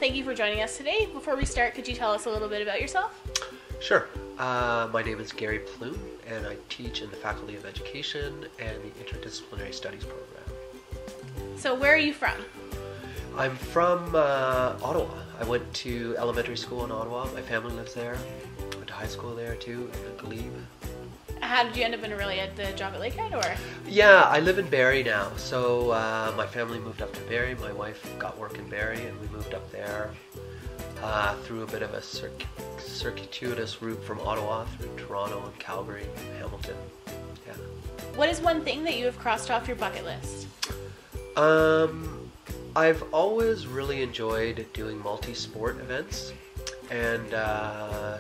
thank you for joining us today. Before we start, could you tell us a little bit about yourself? Sure. My name is Gary Pluim, and I teach in the Faculty of Education and the Interdisciplinary Studies program. So where are you from? I'm from Ottawa. I went to elementary school in Ottawa. My family lives there. Went to high school there too, in Glebe. How did you end up in Orillia, the job at Lakehead, or? Yeah, I live in Barrie now. So my family moved up to Barrie. My wife got work in Barrie, and we moved up there through a bit of a circuitous route from Ottawa through Toronto and Calgary, Hamilton. Yeah. What is one thing that you have crossed off your bucket list? I've always really enjoyed doing multi-sport events, and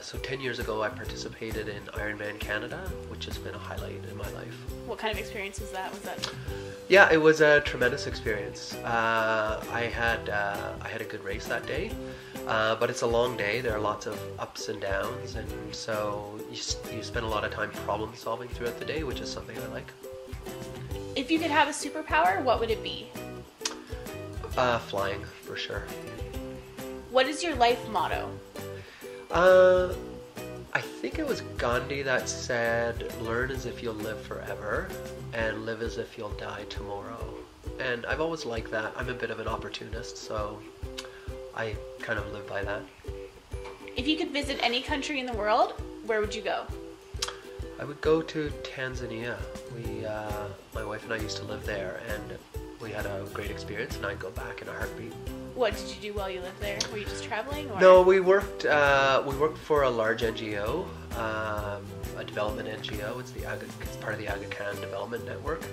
so 10 years ago I participated in Ironman Canada, which has been a highlight in my life. What kind of experience was that? Yeah, it was a tremendous experience. I had a good race that day, but it's a long day. There are lots of ups and downs, and so you spend a lot of time problem solving throughout the day, which is something I like. If you could have a superpower, what would it be? Flying, for sure. What is your life motto? I think it was Gandhi that said, learn as if you'll live forever and live as if you'll die tomorrow. And I've always liked that. I'm a bit of an opportunist, so I kind of live by that. If you could visit any country in the world, where would you go? I would go to Tanzania. My wife and I used to live there, and we had a great experience, and I'd go back in a heartbeat. What did you do while you lived there? Were you just traveling? Or? No, we worked for a large NGO, a development NGO. It's part of the Aga Khan Development Network.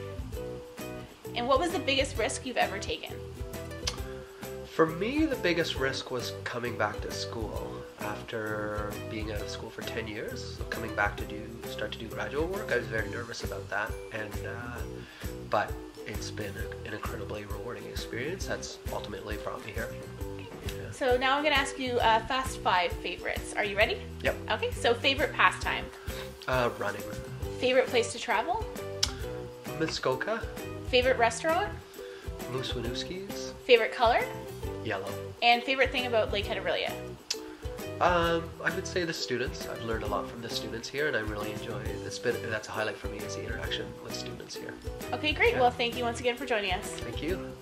And what was the biggest risk you've ever taken? For me, the biggest risk was coming back to school after being out of school for 10 years. So coming back to start to do graduate work, I was very nervous about that, but it's been an incredibly rewarding experience that's ultimately brought me here. Yeah. So now I'm going to ask you fast 5 favorites. Are you ready? Yep. Okay, so favorite pastime? Running. Favorite place to travel? Muskoka. Favorite restaurant? Moose Winooski's. Favorite color? Yellow. And favorite thing about Lakehead Orillia? I would say the students. I've learned a lot from the students here, and I really enjoy it. That's a highlight for me, is the interaction with students here. Okay, great. Yeah. Well, thank you once again for joining us. Thank you.